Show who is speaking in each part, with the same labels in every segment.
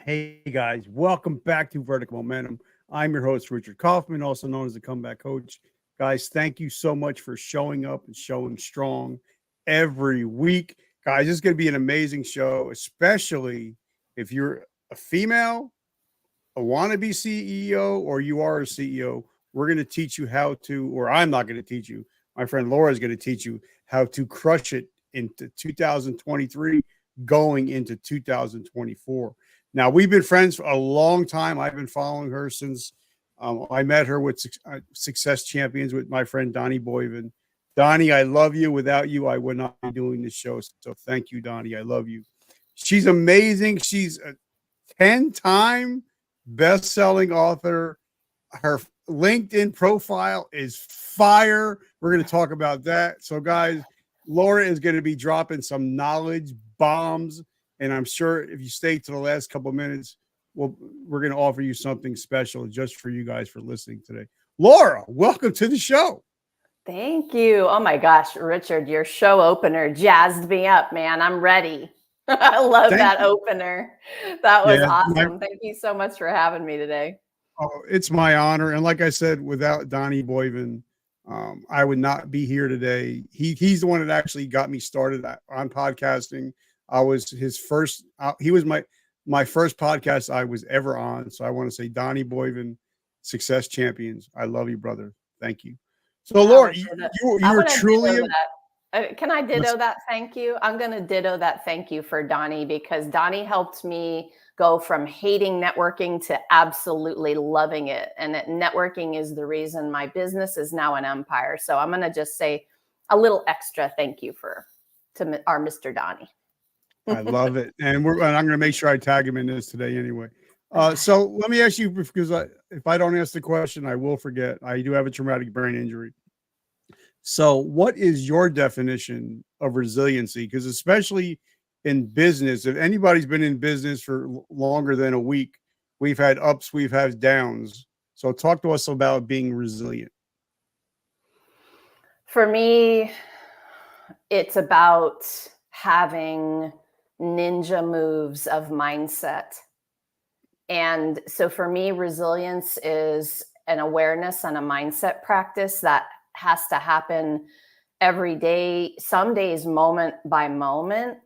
Speaker 1: Hey guys, welcome back to Vertical Momentum. I'm your host, Richard Kaufman, also known as the Comeback Coach. Guys, thank you so much for showing up and showing strong every week. Guys, this is going to be an amazing show, especially if you're a female, a wannabe CEO, or you are a CEO. We're going to teach you how to, or I'm not going to teach you. My friend Laura is going to teach you how to crush it into 2023, going into 2024. Now, we've been friends for a long time. I've been following her since I met her with Success Champions with my friend Donnie Boyven. Donnie, I love you. Without you, I would not be doing this show. So thank you, Donnie. I love you. She's amazing. She's a 10-time best-selling author. Her LinkedIn profile is fire. We're going to talk about that. So, guys, Laura is going to be dropping some knowledge bombs, and I'm sure if you stay to the last couple of minutes, we're going to offer you something special just for you guys for listening today. Laura, welcome to the show.
Speaker 2: Thank you. Oh my gosh, Richard, your show opener jazzed me up, man. I'm ready. I love that opener. That was awesome. Thank you so much for having me today.
Speaker 1: Oh, it's my honor. And like I said, without Donnie Boyven, I would not be here today. He's the one that actually got me started on podcasting. I was his first. He was my first podcast I was ever on. So I want to say, Donnie Boyven, Success Champions. I love you, brother. Thank you. So, Laura, you're truly.
Speaker 2: Can I ditto that thank you? I'm going to ditto that thank you for Donnie, because Donnie helped me go from hating networking to absolutely loving it. And that networking is the reason my business is now an empire. So I'm going to just say a little extra thank you to our Mr. Donnie.
Speaker 1: I love it. And I'm going to make sure I tag him in this today anyway. So let me ask you, because if I don't ask the question, I will forget. I do have a traumatic brain injury. So what is your definition of resiliency? Because especially in business, if anybody's been in business for longer than a week, we've had ups, we've had downs. So talk to us about being resilient.
Speaker 2: For me, it's about having ninja moves of mindset. And so for me, resilience is an awareness and a mindset practice that has to happen every day, some days moment by moment,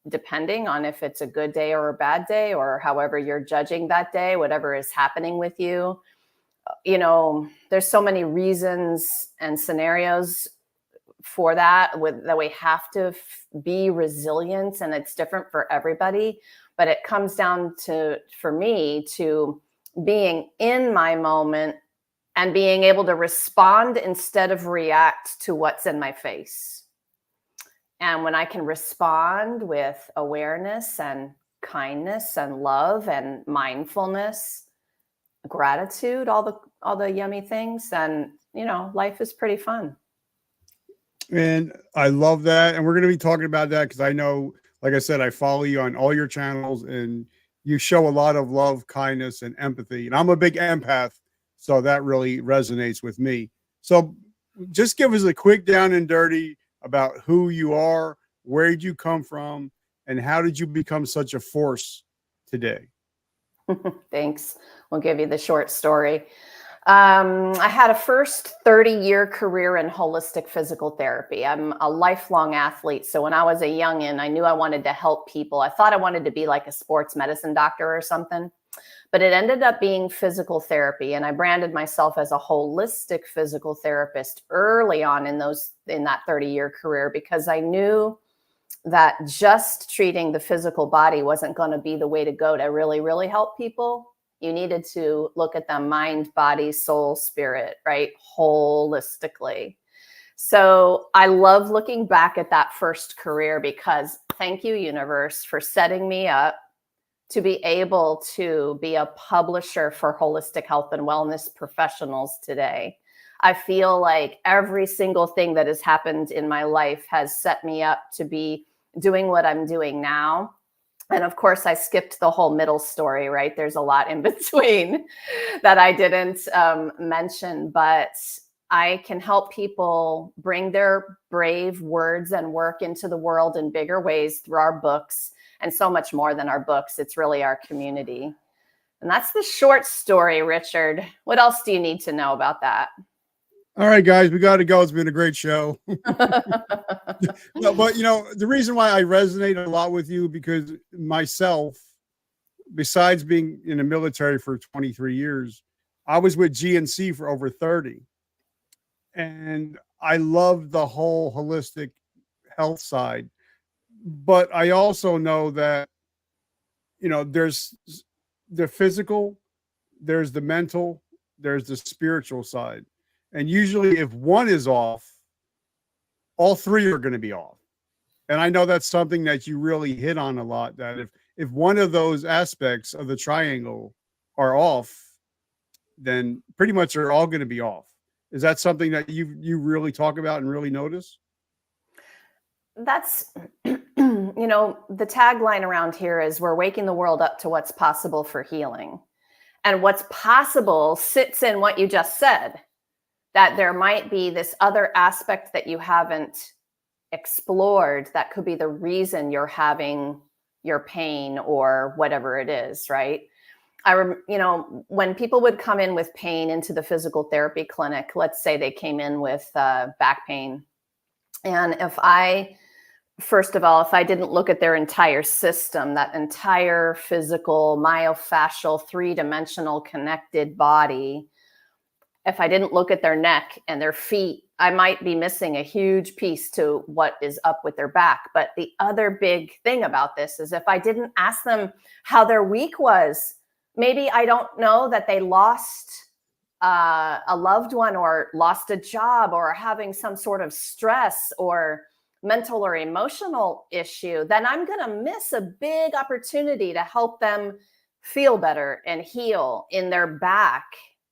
Speaker 2: depending on if it's a good day or a bad day, or however you're judging that day, whatever is happening with you. You know, there's so many reasons and scenarios for that we have to be resilient, and it's different for everybody. But it comes down to, for me, to being in my moment and being able to respond instead of react to what's in my face. And when I can respond with awareness and kindness and love and mindfulness, gratitude, all the yummy things, then, life is pretty fun.
Speaker 1: And I love that. And we're going to be talking about that because I know, like I said, I follow you on all your channels and you show a lot of love, kindness, and empathy. And I'm a big empath, so that really resonates with me. So just give us a quick down and dirty about who you are, where did you come from, and how did you become such a force today?
Speaker 2: Thanks. We'll give you the short story. I had a first 30-year career in holistic physical therapy. I'm a lifelong athlete. So when I was a youngin', I knew I wanted to help people. I thought I wanted to be like a sports medicine doctor or something, but it ended up being physical therapy. And I branded myself as a holistic physical therapist early on in that 30-year career, because I knew that just treating the physical body wasn't going to be the way to go to really, really help people. You needed to look at them mind, body, soul, spirit, right? Holistically. So I love looking back at that first career, because thank you, universe, for setting me up to be able to be a publisher for holistic health and wellness professionals today. I feel like every single thing that has happened in my life has set me up to be doing what I'm doing now. And of course, I skipped the whole middle story, right? There's a lot in between that I didn't mention, but I can help people bring their brave words and work into the world in bigger ways through our books. and so much more than our books. It's really our community. And that's the short story, Richard. What else do you need to know about that?
Speaker 1: All right, guys, we got to go. It's been a great show. No, but the reason why I resonate a lot with you, because myself, besides being in the military for 23 years, I was with GNC for over 30. And I love the whole holistic health side. But I also know that, there's the physical, there's the mental, there's the spiritual side. And usually if one is off, all three are going to be off. And I know that's something that you really hit on a lot, that if one of those aspects of the triangle are off, then pretty much they're all going to be off. Is that something that you really talk about and really notice?
Speaker 2: That's, the tagline around here is we're waking the world up to what's possible for healing. And what's possible sits in what you just said, that there might be this other aspect that you haven't explored that could be the reason you're having your pain or whatever it is, right? When people would come in with pain into the physical therapy clinic, let's say they came in with back pain. And first of all, if I didn't look at their entire system, that entire physical, myofascial, three-dimensional connected body, if I didn't look at their neck and their feet, I might be missing a huge piece to what is up with their back. But the other big thing about this is if I didn't ask them how their week was, maybe I don't know that they lost a loved one or lost a job or having some sort of stress or mental or emotional issue, then I'm going to miss a big opportunity to help them feel better and heal in their back.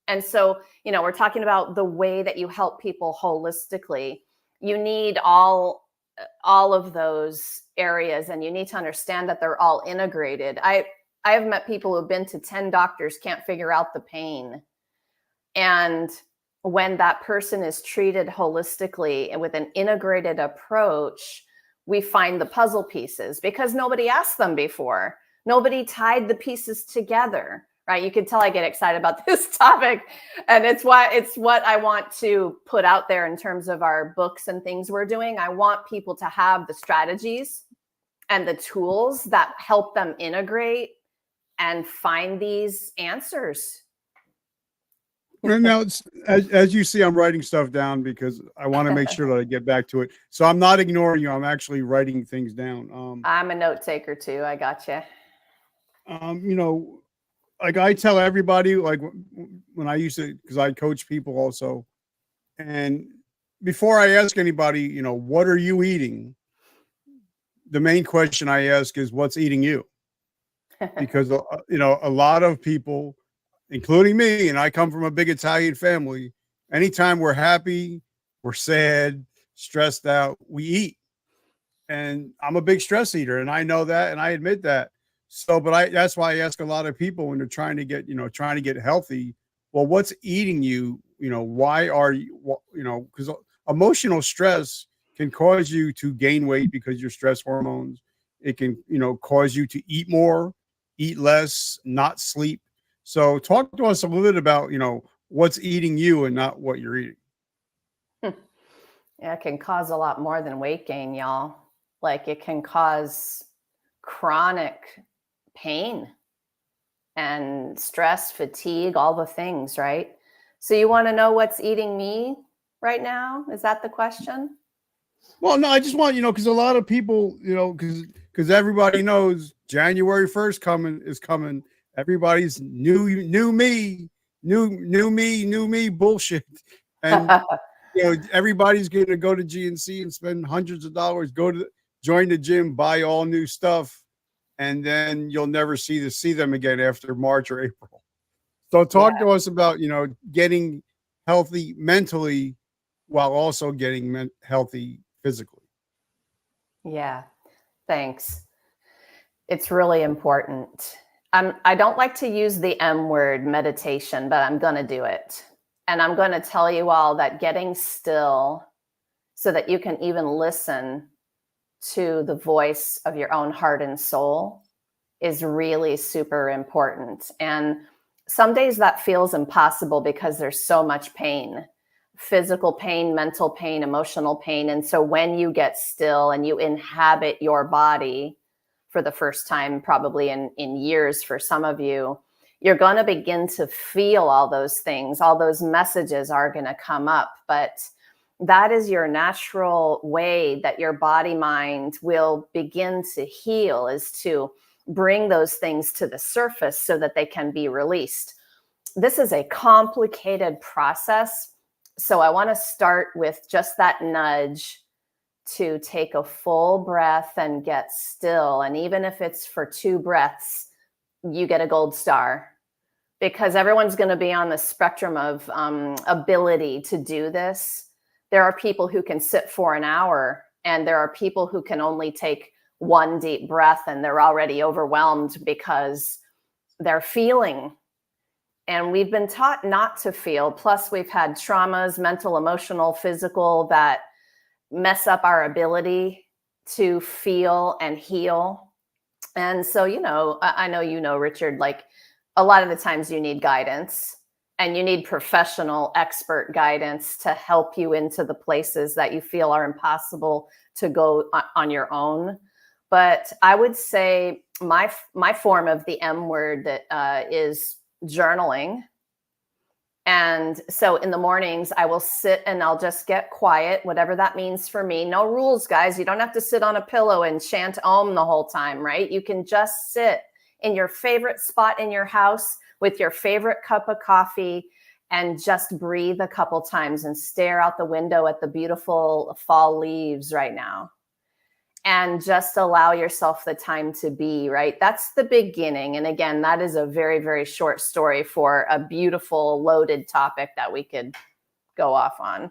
Speaker 2: And so, we're talking about the way that you help people holistically. You need all of those areas, and you need to understand that they're all integrated. I have met people who've been to 10 doctors, can't figure out the pain. And when that person is treated holistically and with an integrated approach, we find the puzzle pieces because nobody asked them before. Nobody tied the pieces together, right? You can tell I get excited about this topic, and it's what I want to put out there in terms of our books and things we're doing. I want people to have the strategies and the tools that help them integrate and find these answers.
Speaker 1: And now, as you see, I'm writing stuff down because I want to make sure that I get back to it. So I'm not ignoring you. I'm actually writing things down.
Speaker 2: I'm a note taker too. I got you.
Speaker 1: Like I tell everybody, like when I used to, because I coach people also, and before I ask anybody, what are you eating? The main question I ask is, what's eating you? Because a lot of people, including me, and I come from a big Italian family, anytime we're happy, we're sad, stressed out, we eat. And I'm a big stress eater, and I know that, and I admit that. So, but that's why I ask a lot of people when they're trying to get healthy, well, what's eating you? Why are you, because emotional stress can cause you to gain weight because your stress hormones. It can, cause you to eat more, eat less, not sleep. So talk to us a little bit about, what's eating you and not what you're eating.
Speaker 2: Yeah, it can cause a lot more than weight gain, y'all. Like it can cause chronic pain and stress, fatigue, all the things, right? So you want to know what's eating me right now? Is that the question?
Speaker 1: Well, no, I just want, because a lot of people, because everybody knows January 1st is coming. Everybody's new me bullshit. And, everybody's going to go to GNC and spend hundreds of dollars, join the gym, buy all new stuff. And then you'll never see them again after March or April. So talk to us about, getting healthy mentally while also getting healthy physically.
Speaker 2: Yeah, thanks. It's really important. I don't like to use the M word, meditation, but I'm going to do it. And I'm going to tell you all that getting still so that you can even listen to the voice of your own heart and soul is really super important. And some days that feels impossible because there's so much pain, physical pain, mental pain, emotional pain. And so when you get still and you inhabit your body for the first time, probably in years for some of you, you're going to begin to feel all those things. All those messages are going to come up. But that is your natural way that your body mind will begin to heal, is to bring those things to the surface so that they can be released. This is a complicated process. So I want to start with just that nudge to take a full breath and get still. And even if it's for 2 breaths, you get a gold star, because everyone's going to be on the spectrum of ability to do this. There are people who can sit for an hour, and there are people who can only take 1 deep breath and they're already overwhelmed because they're feeling. And we've been taught not to feel. Plus, we've had traumas, mental, emotional, physical, that mess up our ability to feel and heal. And so, I know, Richard, like a lot of the times you need guidance, and you need professional expert guidance to help you into the places that you feel are impossible to go on your own. But I would say my form of the M word that is journaling. And so in the mornings, I will sit and I'll just get quiet, whatever that means for me. No rules, guys. You don't have to sit on a pillow and chant Om the whole time, right? You can just sit in your favorite spot in your house with your favorite cup of coffee and just breathe a couple times and stare out the window at the beautiful fall leaves right now. And just allow yourself the time to be, right? That's the beginning. And again, that is a very, very short story for a beautiful, loaded topic that we could go off on.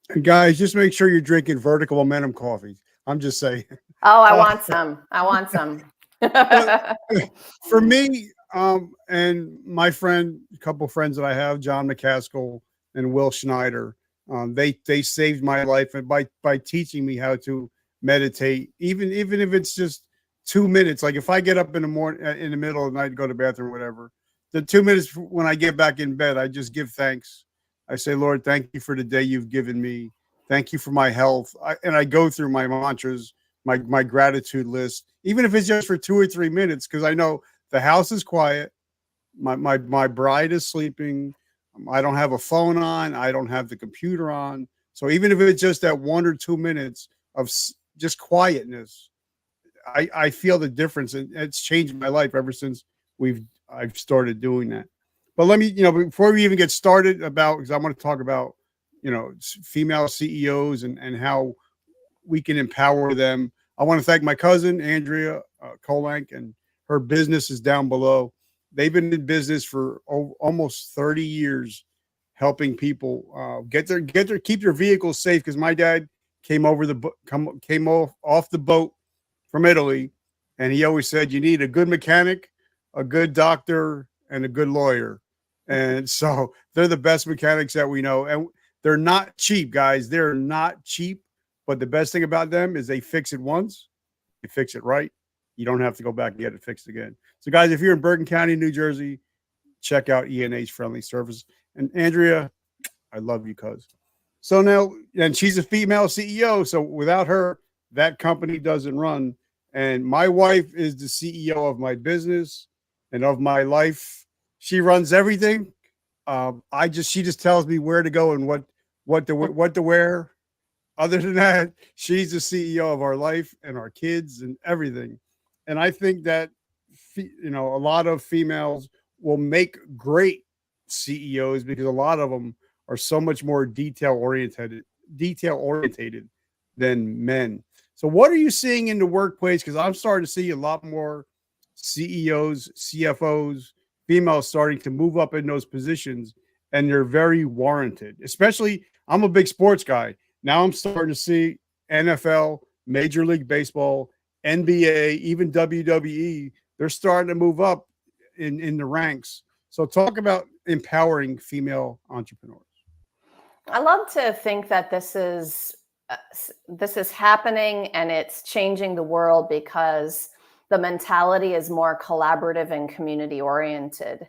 Speaker 1: And guys, just make sure you're drinking Vertical Momentum coffee. I'm just saying.
Speaker 2: Oh, I want some. I want some.
Speaker 1: For me, and my friend, a couple friends that I have, John McCaskill and Will Schneider, they saved my life by teaching me how to meditate, even if it's just 2 minutes. Like if I get up in the morning, in the middle of the night, go to the bathroom, whatever, the 2 minutes when I get back in bed, I just give thanks. I say, Lord, thank you for the day you've given me. Thank you for my health. And I go through my mantras, my gratitude list, even if it's just for 2 or 3 minutes, because I know the house is quiet. My bride is sleeping. I don't have a phone on. I don't have the computer on. So even if it's just that 1 or 2 minutes of just quietness, I feel the difference, and it's changed my life ever since I've started doing that. But let me, before we even get started because I want to talk about, female CEOs and how we can empower them. I want to thank my cousin, Andrea Kolank, and her business is down below. They've been in business for almost 30 years, helping people keep their vehicles safe. Because my dad came off the boat from Italy, and he always said you need a good mechanic, a good doctor, and a good lawyer. And so they're the best mechanics that we know, and they're not cheap, guys. They're not cheap, but the best thing about them is they fix it once, you fix it right. You don't have to go back and get it fixed again. So, guys, if you're in Bergen County, New Jersey, check out E&H Friendly Service. And Andrea, I love you, cuz. So now, and she's a female CEO. So without her, that company doesn't run. And my wife is the CEO of my business and of my life. She runs everything. She just tells me where to go and what to wear. Other than that, she's the CEO of our life and our kids and everything. And I think that, a lot of females will make great CEOs because a lot of them are so much more detail orientated than men. So what are you seeing in the workplace? Because I'm starting to see a lot more CEOs, CFOs, females starting to move up in those positions, and they're very warranted. Especially, I'm a big sports guy. Now I'm starting to see NFL, Major League Baseball, NBA, even WWE. They're starting to move up in the ranks. So talk about empowering female entrepreneurs.
Speaker 2: I love to think that this is this is happening and it's changing the world because the mentality is more collaborative and community oriented.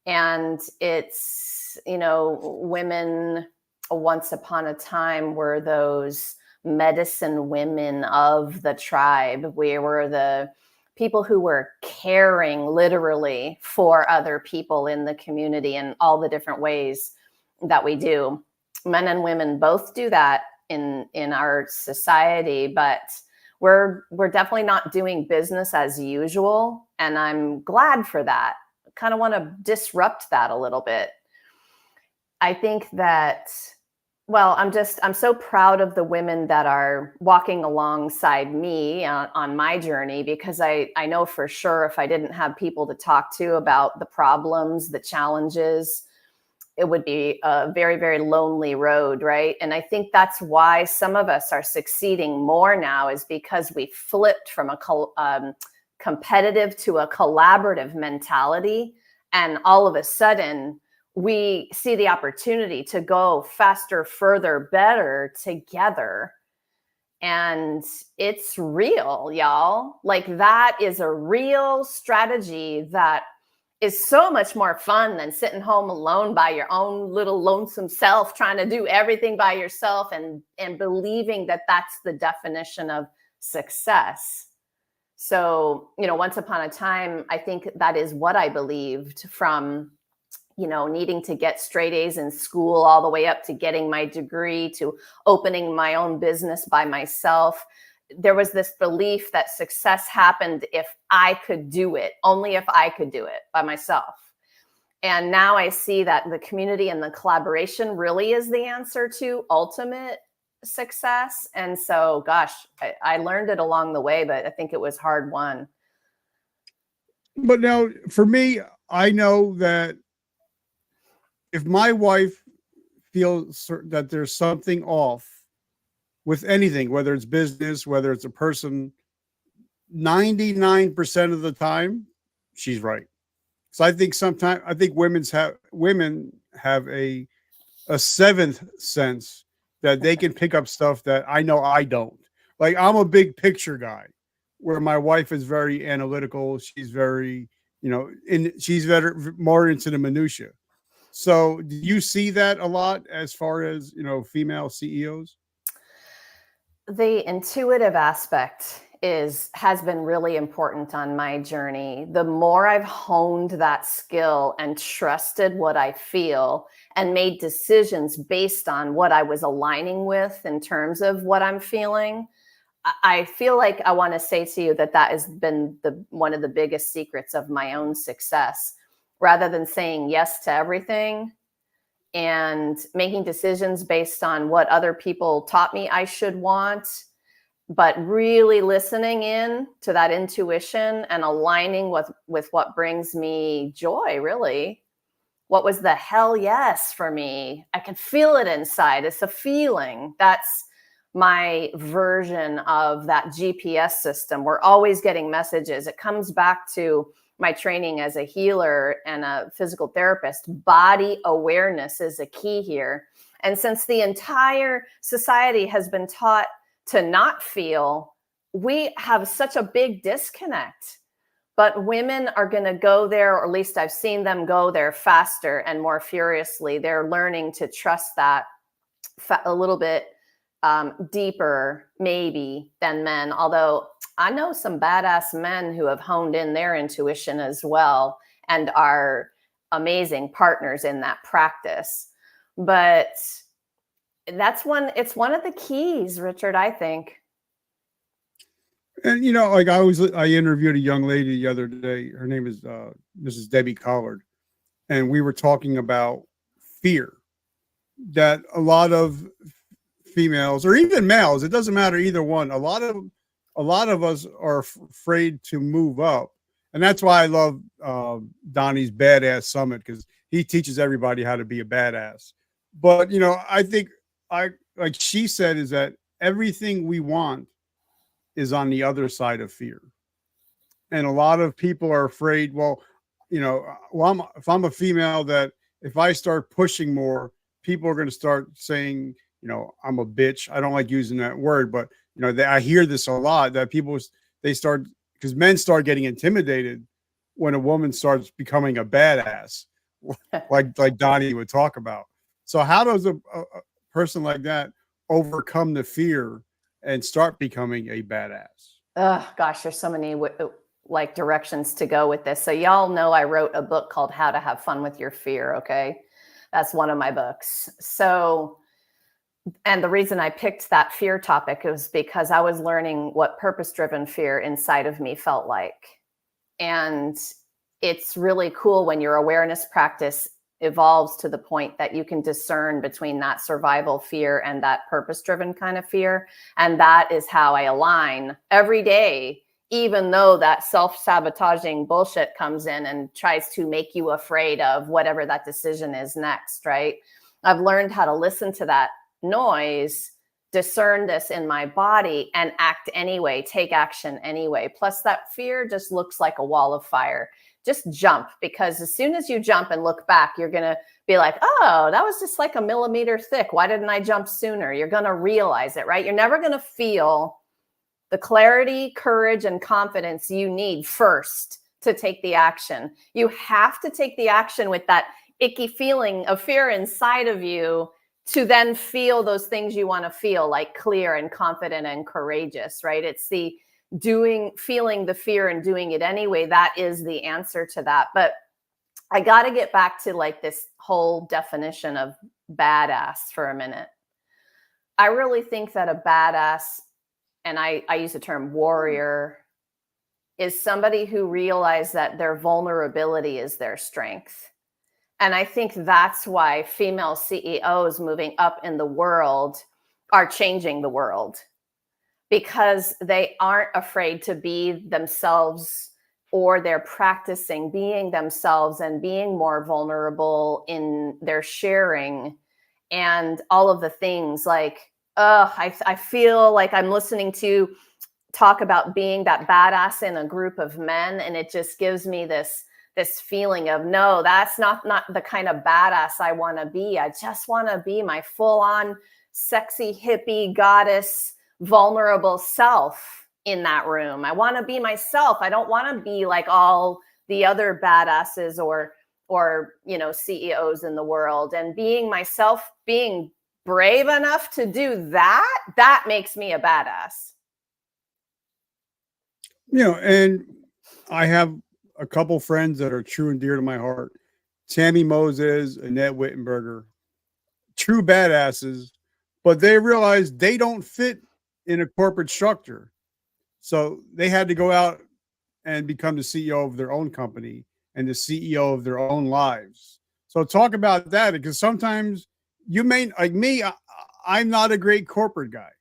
Speaker 2: And it's, women once upon a time were those medicine women of the tribe. We were the people who were caring literally for other people in the community in all the different ways that we do. Men and women both do that in our society, but we're definitely not doing business as usual, and I'm glad for that. Kind of want to disrupt that a little bit. I think that, well, I'm so proud of the women that are walking alongside me on my journey, because I know for sure if I didn't have people to talk to about the problems, the challenges, it would be a very, very lonely road, right? And I think that's why some of us are succeeding more now, is because we flipped from a competitive to a collaborative mentality. And all of a sudden, we see the opportunity to go faster, further, better together. And it's real, y'all. Like, that is a real strategy that is so much more fun than sitting home alone by your own little lonesome self, trying to do everything by yourself and believing that that's the definition of success. So, once upon a time, I think that is what I believed, from, needing to get straight A's in school all the way up to getting my degree, to opening my own business by myself. There was this belief that success happened if I could do it, only if I could do it by myself. And now I see that the community and the collaboration really is the answer to ultimate success. And so, gosh, I learned it along the way, but I think it was hard won.
Speaker 1: But now, for me, I know that if my wife feels that there's something off with anything, whether it's business, whether it's a person, 99% of the time, she's right. So I think women have a seventh sense that they can pick up stuff that I know I don't. Like, I'm a big picture guy, where my wife is very analytical. She's very, she's more into the minutia. So do you see that a lot as far as, female CEOs?
Speaker 2: The intuitive aspect has been really important on my journey. The more I've honed that skill and trusted what I feel and made decisions based on what I was aligning with in terms of what I'm feeling, I feel like I want to say to you that has been one of the biggest secrets of my own success. Rather than saying yes to everything and making decisions based on what other people taught me I should want, but really listening in to that intuition and aligning with what brings me joy, really. What was the hell yes for me? I can feel it inside. It's a feeling. That's my version of that GPS system. We're always getting messages. It comes back to my training as a healer and a physical therapist. Body awareness is a key here. And since the entire society has been taught to not feel, we have such a big disconnect. But women are going to go there, or at least I've seen them go there faster and more furiously. They're learning to trust that a little bit deeper, maybe, than men. Although I know some badass men who have honed in their intuition as well and are amazing partners in that practice. But it's one of the keys, Richard, I think.
Speaker 1: And, like I interviewed a young lady the other day. Her name is Mrs. Debbie Collard. And we were talking about fear, that a lot of females, or even males, it doesn't matter, either one, a lot of us are afraid to move up. And that's why I love Donnie's Badass Summit, because he teaches everybody how to be a badass. But, I think, like she said, is that everything we want is on the other side of fear. And a lot of people are afraid, if I'm a female, that if I start pushing more, people are going to start saying, I'm a bitch. I don't like using that word, but I hear this a lot, that people, they start, because men start getting intimidated when a woman starts becoming a badass, like Donnie would talk about. So how does a person like that overcome the fear and start becoming a badass?
Speaker 2: Oh gosh, there's so many like directions to go with this. So y'all know I wrote a book called How to Have Fun with Your Fear. Okay, that's one of my books. So, and the reason I picked that fear topic was because I was learning what purpose-driven fear inside of me felt like. And it's really cool when your awareness practice evolves to the point that you can discern between that survival fear and that purpose-driven kind of fear. And that is how I align every day, even though that self-sabotaging bullshit comes in and tries to make you afraid of whatever that decision is next, right? I've learned how to listen to that noise, discern this in my body, and act anyway, take action anyway. Plus, that fear just looks like a wall of fire. Just jump, because as soon as you jump and look back, you're going to be like, oh, that was just like a millimeter thick. Why didn't I jump sooner? You're going to realize it, right? You're never going to feel the clarity, courage, and confidence you need first to take the action. You have to take the action with that icky feeling of fear inside of you to then feel those things you want to feel, like clear and confident and courageous, right? It's the feeling the fear and doing it anyway. That is the answer to that. But I got to get back to like this whole definition of badass for a minute. I really think that a badass, and I use the term warrior, is somebody who realizes that their vulnerability is their strength. And I think that's why female CEOs moving up in the world are changing the world, because they aren't afraid to be themselves, or they're practicing being themselves and being more vulnerable in their sharing and all of the things. Like, I feel like I'm listening to talk about being that badass in a group of men, and it just gives me this feeling of, no, that's not the kind of badass I want to be. I just want to be my full-on sexy hippie goddess vulnerable self in that room. I want to be myself. I don't want to be like all the other badasses or CEOs in the world. And being myself, being brave enough to do that makes me a badass.
Speaker 1: And I have a couple friends that are true and dear to my heart. Tammy Moses, Annette Wittenberger, true badasses, but they realized they don't fit in a corporate structure. So they had to go out and become the CEO of their own company and the CEO of their own lives. So talk about that, because sometimes you may, like me, I'm not a great corporate guy.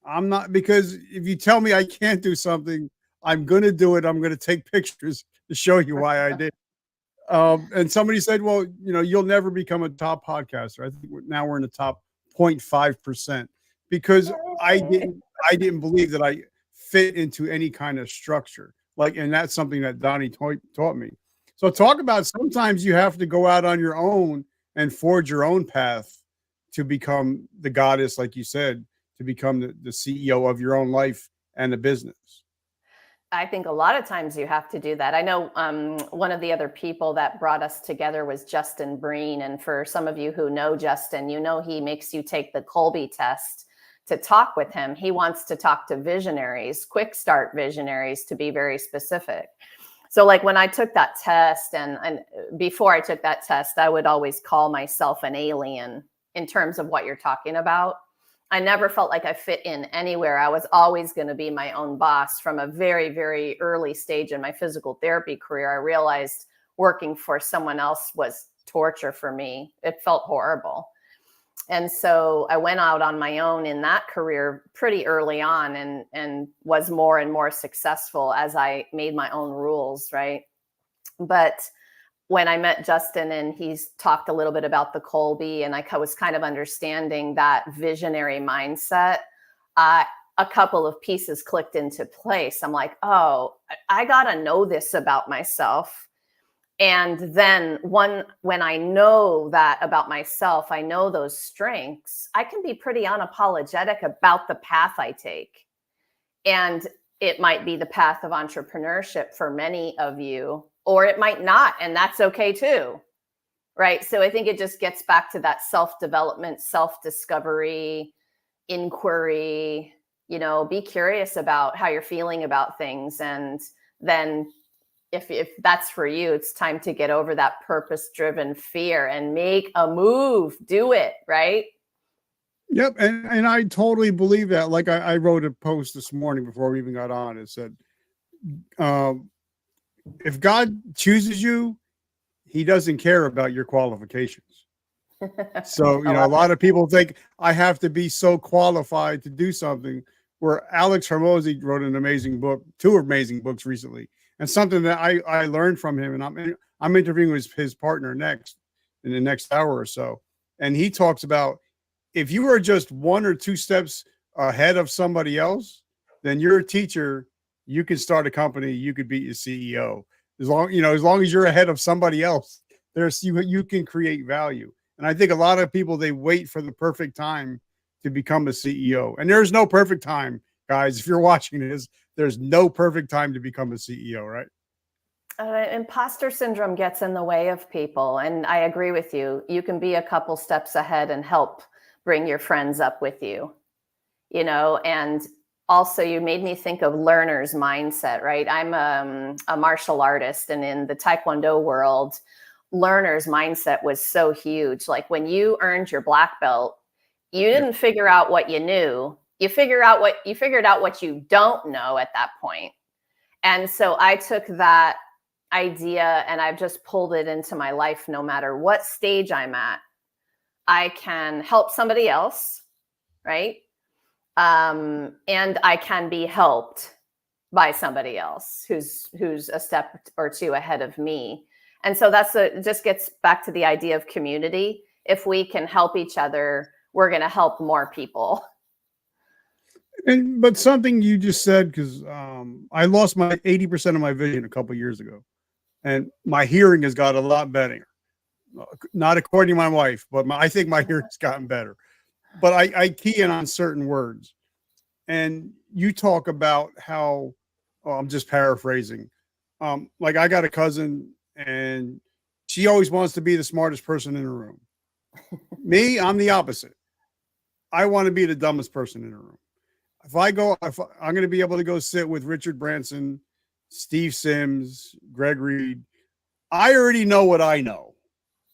Speaker 1: I'm not, because if you tell me I can't do something, I'm going to do it. I'm going to take pictures to show you why I did. And somebody said, well, you'll never become a top podcaster. I think now we're in the top 0.5%, because I didn't believe that I fit into any kind of structure. And that's something that Donnie taught me. So talk about, sometimes you have to go out on your own and forge your own path to become the goddess, like you said, to become the CEO of your own life and the business.
Speaker 2: I think a lot of times you have to do that. I know one of the other people that brought us together was Justin Breen. And for some of you who know Justin, he makes you take the Colby test to talk with him. He wants to talk to visionaries, quick start visionaries, to be very specific. So like when I took that test, and before I took that test, I would always call myself an alien in terms of what you're talking about. I never felt like I fit in anywhere. I was always going to be my own boss. From a very, very early stage in my physical therapy career, I realized working for someone else was torture for me. It felt horrible. And so I went out on my own in that career pretty early on, and was more and more successful as I made my own rules, right? But when I met Justin and he's talked a little bit about the Colby, and I was kind of understanding that visionary mindset, a couple of pieces clicked into place. I'm like, oh, I got to know this about myself. And then when I know that about myself, I know those strengths, I can be pretty unapologetic about the path I take. And it might be the path of entrepreneurship for many of you, or it might not, and that's okay too. Right. So I think it just gets back to that self-development, self-discovery, inquiry, be curious about how you're feeling about things. And then if that's for you, it's time to get over that purpose-driven fear and make a move, do it, right?
Speaker 1: Yep. And I totally believe that. Like I wrote a post this morning before we even got on. It said, if God chooses you, he doesn't care about your qualifications. So, a lot of people think I have to be so qualified to do something, where Alex Hormozy wrote an amazing book, 2 amazing books recently. And something that I learned from him, and I'm interviewing his partner next in the next hour or so. And he talks about, if you are just 1 or 2 steps ahead of somebody else, then you're a teacher. You can start a company. You could be a CEO. As long as you're ahead of somebody else, you can create value. And I think a lot of people, they wait for the perfect time to become a CEO. And there's no perfect time, guys. If you're watching this, there's no perfect time to become a CEO, right?
Speaker 2: Imposter syndrome gets in the way of people. And I agree with you. You can be a couple steps ahead and help bring your friends up with you, and also you made me think of learner's mindset, right? I'm a martial artist, and in the Taekwondo world, learner's mindset was so huge. Like when you earned your black belt, you didn't figure out what you knew. You figured out what you don't know at that point. And so I took that idea and I've just pulled it into my life. No matter what stage I'm at, I can help somebody else, right? And I can be helped by somebody else who's a step or 2 ahead of me. And so it just gets back to the idea of community. If we can help each other, we're going to help more people.
Speaker 1: But something you just said, because I lost my 80% of my vision a couple of years ago, and my hearing has got a lot better. Not according to my wife, but I think my hearing's gotten better. But I key in on certain words, and you talk about how, I'm just paraphrasing. Like I got a cousin, and she always wants to be the smartest person in the room. Me, I'm the opposite. I want to be the dumbest person in the room. If I'm going to be able to go sit with Richard Branson, Steve Sims, Greg Reed, I already know what I know.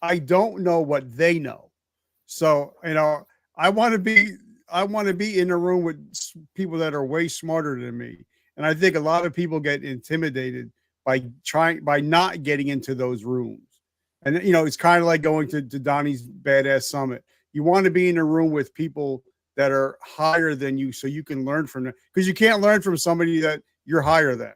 Speaker 1: I don't know what they know. So, I want to be in a room with people that are way smarter than me. And I think a lot of people get intimidated by not getting into those rooms. And, it's kind of like going to Donnie's Badass Summit. You want to be in a room with people that are higher than you, so you can learn from them, because you can't learn from somebody that you're higher than,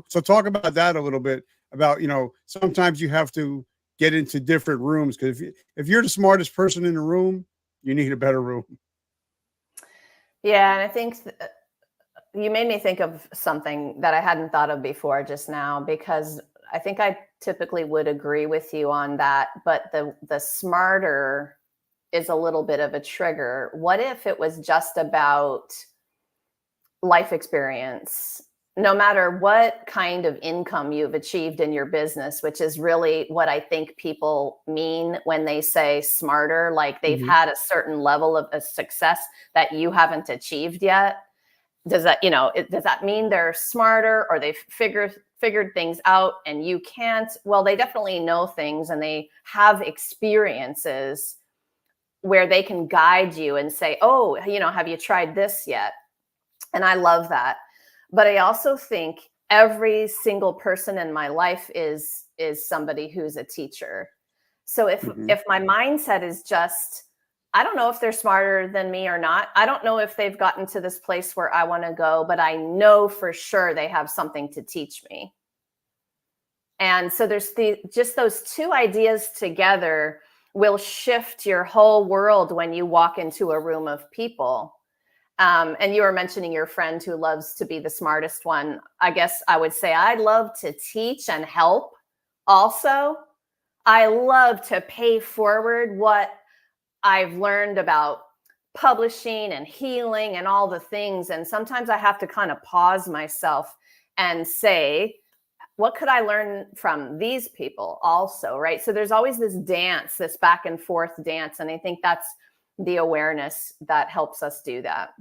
Speaker 1: So talk about that a little bit, about, sometimes you have to get into different rooms, because if you're the smartest person in the room, you need a better room.
Speaker 2: Yeah. And I think you made me think of something that I hadn't thought of before just now, because I think I typically would agree with you on that, but the smarter is a little bit of a trigger. What if it was just about life experience? No matter what kind of income you've achieved in your business, which is really what I think people mean when they say smarter, like they've had a certain level of success that you haven't achieved yet. Does that mean they're smarter, or they've figured things out and you can't? Well, they definitely know things, and they have experiences where they can guide you and say, oh, have you tried this yet? And I love that. But I also think every single person in my life is somebody who's a teacher. So if my mindset is just, I don't know if they're smarter than me or not. I don't know if they've gotten to this place where I want to go, but I know for sure they have something to teach me. And so there's just those 2 ideas together will shift your whole world when you walk into a room of people. And you were mentioning your friend who loves to be the smartest one. I guess I would say I love to teach and help Also, I love to pay forward what I've learned about publishing and healing and all the things. And sometimes I have to kind of pause myself and say, what could I learn from these people also, right? So there's always this dance, this back and forth dance. And I think that's the awareness that helps us do that.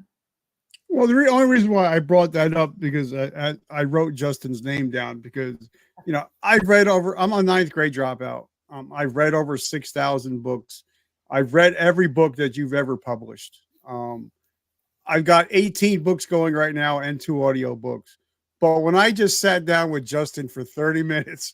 Speaker 1: Well, the only reason why I brought that up because I wrote Justin's name down because, you know, I'm a ninth grade dropout. I've read over 6,000 books. I've read every book that you've ever published. I've got 18 books going right now and 2 audio books. But when I just sat down with Justin for 30 minutes,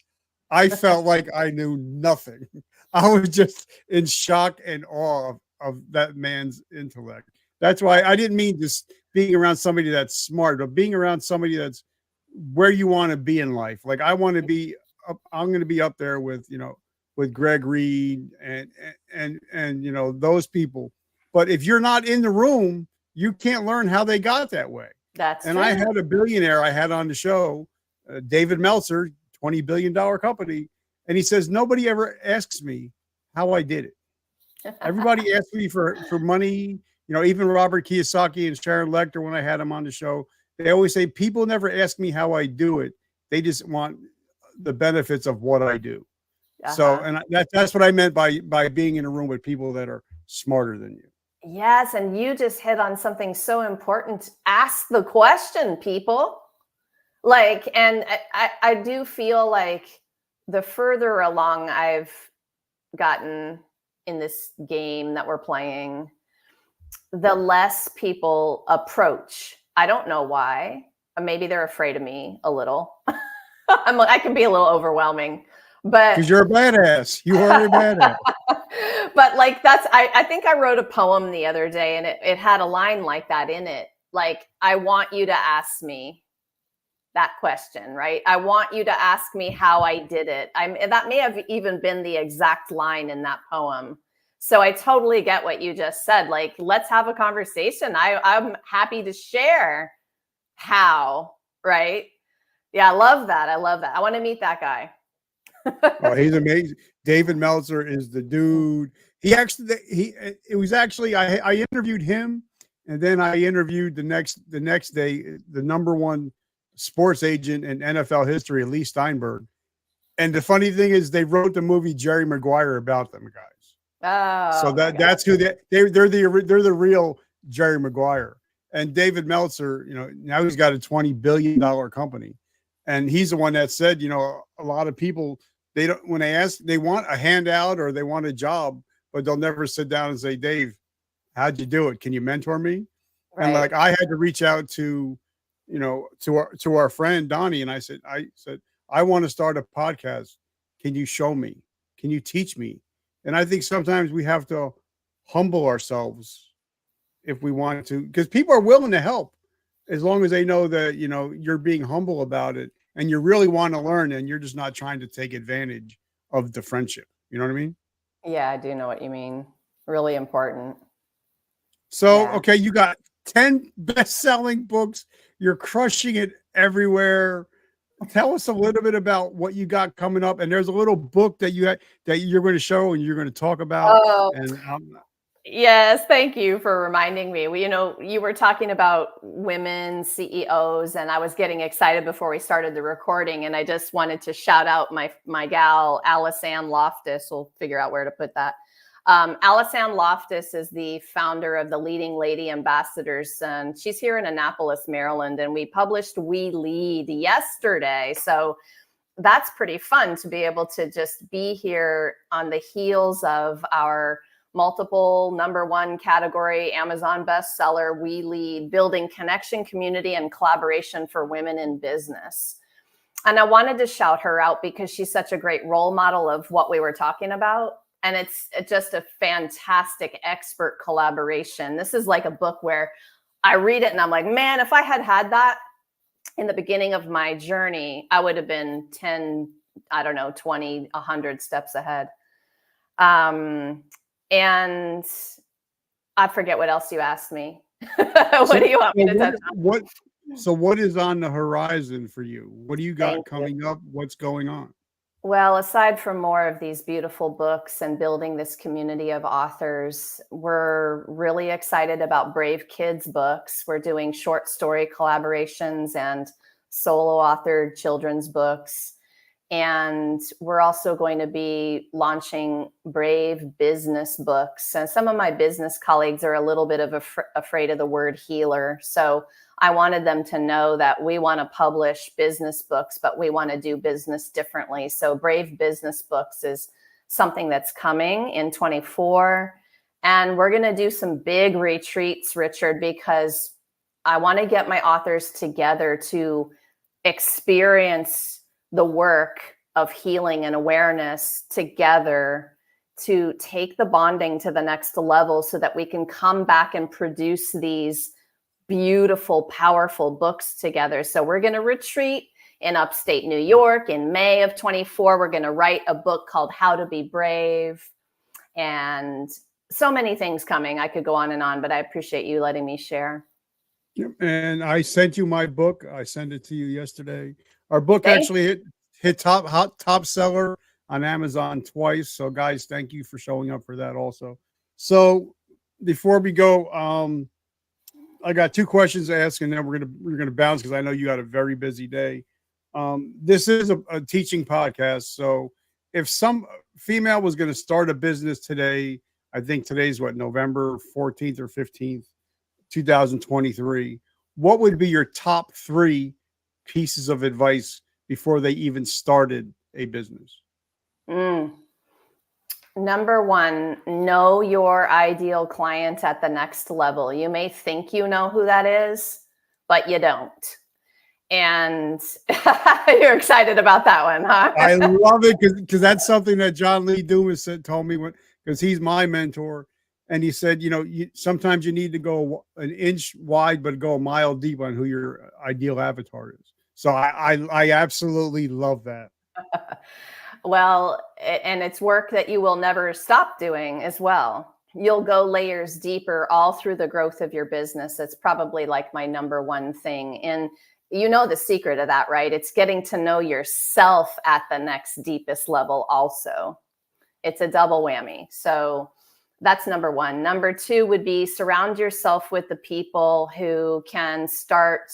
Speaker 1: I felt like I knew nothing. I was just in shock and awe of that man's intellect. That's why I didn't mean just being around somebody that's smart, but being around somebody that's where you want to be in life. Like I want to be I'm going to be up there with, you know, with Greg Reed and you know, those people. But if you're not in the room, you can't learn how they got that way.
Speaker 2: That's
Speaker 1: and
Speaker 2: true.
Speaker 1: I had a billionaire I had on the show, David Meltzer, $20 billion company. And he says, nobody ever asks me how I did it. Everybody asks me for money. You know, even Robert Kiyosaki and Sharon Lecter, when I had them on the show, they always say, people never ask me how I do it. They just want the benefits of what I do. So, and that's what I meant by being in a room with people that are smarter than you.
Speaker 2: Yes. And you just hit on something so important. Ask the question, people. Like, and I do feel like the further along I've gotten in this game that we're playing, the less people approach. I don't know why. Maybe they're afraid of me a little. I can be a little overwhelming, but
Speaker 1: because you're a badass. You are a badass.
Speaker 2: But like I think I wrote a poem the other day and it had a line like that in it. Like, I want you to ask me that question, right? I want you to ask me how I did it. That may have even been the exact line in that poem. So I totally get what you just said. Like, let's have a conversation. I'm happy to share how, right? Yeah, I love that. I love that. I want to meet that guy.
Speaker 1: Oh, he's amazing. David Meltzer is the dude. It was actually I interviewed him, and then I interviewed the next day the #1 sports agent in NFL history, Lee Steinberg. And the funny thing is, they wrote the movie Jerry Maguire about them guys.
Speaker 2: Oh,
Speaker 1: so that's who they're the real Jerry Maguire. And David Meltzer, you know, now he's got a $20 billion company, and he's the one that said, you know, a lot of people, they don't, when they ask, they want a handout or they want a job, but they'll never sit down and say, Dave, how'd you do it? Can you mentor me? Right. And like, I had to reach out to, you know, to our friend Donnie. And I said, I want to start a podcast. Can you show me? Can you teach me? And I think sometimes we have to humble ourselves if we want to, because people are willing to help as long as they know that, you know, you're being humble about it and you really want to learn and you're just not trying to take advantage of the friendship. You know what I mean?
Speaker 2: Yeah, I do know what you mean. Really important.
Speaker 1: So, yeah. Okay, you got 10 best-selling books. You're crushing it everywhere. Tell us a little bit about what you got coming up. And there's a little book that you're going to show and you're going to talk about.
Speaker 2: Oh.
Speaker 1: And
Speaker 2: yes, thank you for reminding me. You know, you were talking about women CEOs, and I was getting excited before we started the recording, and I just wanted to shout out my gal, Alice Ann Loftus. We'll figure out where to put that. Alice Ann Loftus is the founder of the Leading Lady Ambassadors, and she's here in Annapolis, Maryland, and we published We Lead yesterday. So that's pretty fun to be able to just be here on the heels of our multiple #1 category Amazon bestseller, We Lead, building connection, community, and collaboration for women in business. And I wanted to shout her out because she's such a great role model of what we were talking about. And it's just a fantastic expert collaboration. This is like a book where I read it and I'm like, man, if I had that in the beginning of my journey, I would have been 10, I don't know, 20, 100 steps ahead. And I forget what else you asked me. What do you want me to touch on?
Speaker 1: So what is on the horizon for you? What do you got coming up? What's going on?
Speaker 2: Well, aside from more of these beautiful books and building this community of authors, we're really excited about Brave Kids books. We're doing short story collaborations and solo authored children's books. And we're also going to be launching Brave business books. And some of my business colleagues are a little bit of afraid of the word healer. So I wanted them to know that we want to publish business books, but we want to do business differently. So Brave business books is something that's coming in 24. And we're going to do some big retreats, Richard, because I want to get my authors together to experience the work of healing and awareness together, to take the bonding to the next level so that we can come back and produce these beautiful, powerful books together. So we're going to retreat in upstate New York in May of 24. We're going to write a book called How to Be Brave, and so many things coming. I could go on, but I appreciate you letting me share.
Speaker 1: And I sent you my book. I sent it to you yesterday. Our book
Speaker 2: Thank
Speaker 1: actually hit top seller on Amazon twice. So guys, thank you for showing up for that also. So before we go, I got two questions to ask, and then we're gonna bounce because I know you had a very busy day. This is a teaching podcast, so if some female was going to start a business today, I think today's what, November 14th or 15th, 2023. What would be your top 3 pieces of advice before they even started a business?
Speaker 2: Number 1, know your ideal client at the next level. You may think you know who that is, but you don't. And you're excited about that one, huh?
Speaker 1: I love it because that's something that John Lee Dumas told me, because he's my mentor. And he said, sometimes you need to go an inch wide, but go a mile deep on who your ideal avatar is. So I absolutely love that.
Speaker 2: Well, and it's work that you will never stop doing as well. You'll go layers deeper all through the growth of your business. It's probably like my number 1 thing. And you know the secret of that, right? It's getting to know yourself at the next deepest level also. It's a double whammy. So that's number 1. Number 2 would be surround yourself with the people who can start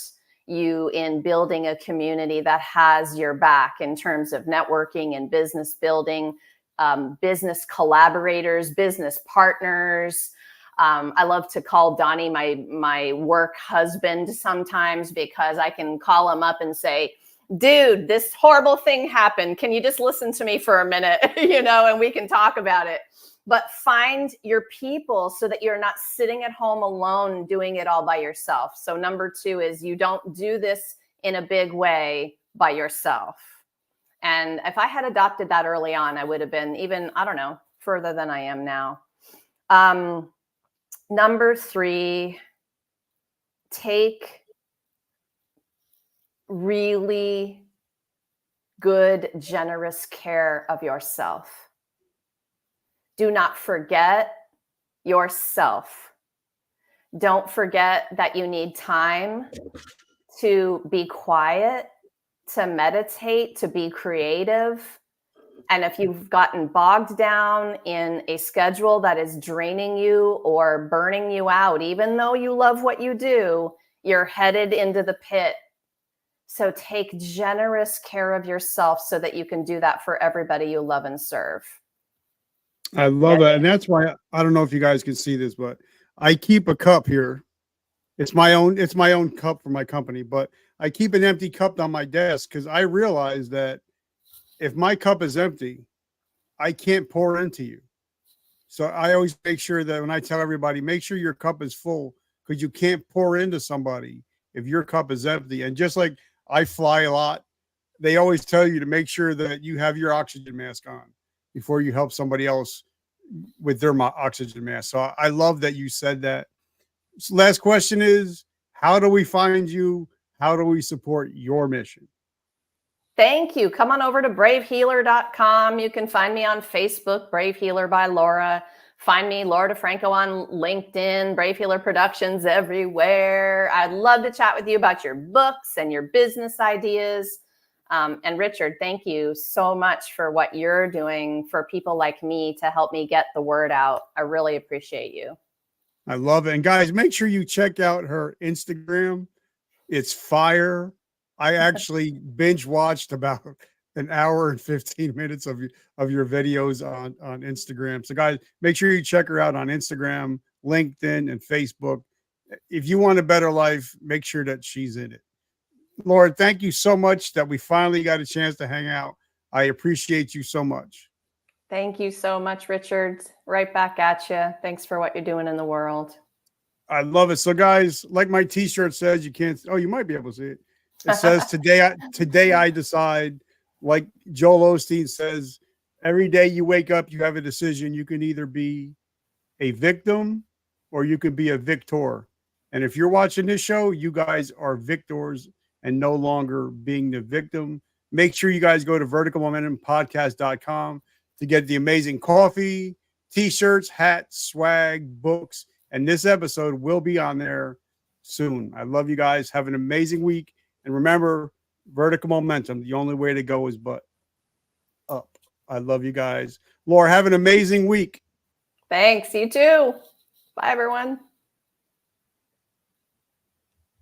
Speaker 2: you in building a community that has your back in terms of networking and business building, business collaborators, business partners. I love to call Donnie my work husband sometimes, because I can call him up and say, dude, this horrible thing happened. Can you just listen to me for a minute? And we can talk about it. But find your people so that you're not sitting at home alone doing it all by yourself. So number 2 is you don't do this in a big way by yourself. And if I had adopted that early on, I would have been even, I don't know, further than I am now. Number 3, take really good, generous care of yourself. Do not forget yourself. Don't forget that you need time to be quiet, to meditate, to be creative. And if you've gotten bogged down in a schedule that is draining you or burning you out, even though you love what you do, you're headed into the pit. So take generous care of yourself so that you can do that for everybody you love and serve.
Speaker 1: I love that. And that's why I don't know if you guys can see this, but I keep a cup here. It's my own cup for my company, but I keep an empty cup on my desk because I realize that if my cup is empty, I can't pour into you. So I always make sure that when I tell everybody, make sure your cup is full, because you can't pour into somebody if your cup is empty. And just like I fly a lot, they always tell you to make sure that you have your oxygen mask on before you help somebody else with their oxygen mask. So I love that you said that. So last question is, how do we find you? How do we support your mission?
Speaker 2: Thank you. Come on over to bravehealer.com. You can find me on Facebook, Brave Healer by Laura. Find me, Laura DeFranco, on LinkedIn, Brave Healer Productions everywhere. I'd love to chat with you about your books and your business ideas. And Richard, thank you so much for what you're doing for people like me to help me get the word out. I really appreciate you.
Speaker 1: I love it. And guys, make sure you check out her Instagram. It's fire. I actually binge watched about an hour and 15 minutes of your videos on Instagram. So guys, make sure you check her out on Instagram, LinkedIn, and Facebook. If you want a better life, make sure that she's in it. Laura, thank you so much that we finally got a chance to hang out. I appreciate you so much.
Speaker 2: Thank you so much, Richard. Right back at you. Thanks for what you're doing in the world.
Speaker 1: I love it. So guys, like my t-shirt says, you can't, oh, you might be able to see it. It says today I decide, like Joel Osteen says, every day you wake up, you have a decision. You can either be a victim or you could be a victor. And if you're watching this show, you guys are victors and no longer being the victim. Make sure you guys go to verticalmomentumpodcast.com to get the amazing coffee, t-shirts, hats, swag, books, and this episode will be on there soon. I love you guys. Have an amazing week. And remember, vertical momentum, the only way to go is but up. I love you guys. Laura, have an amazing week.
Speaker 2: Thanks. You too. Bye, everyone.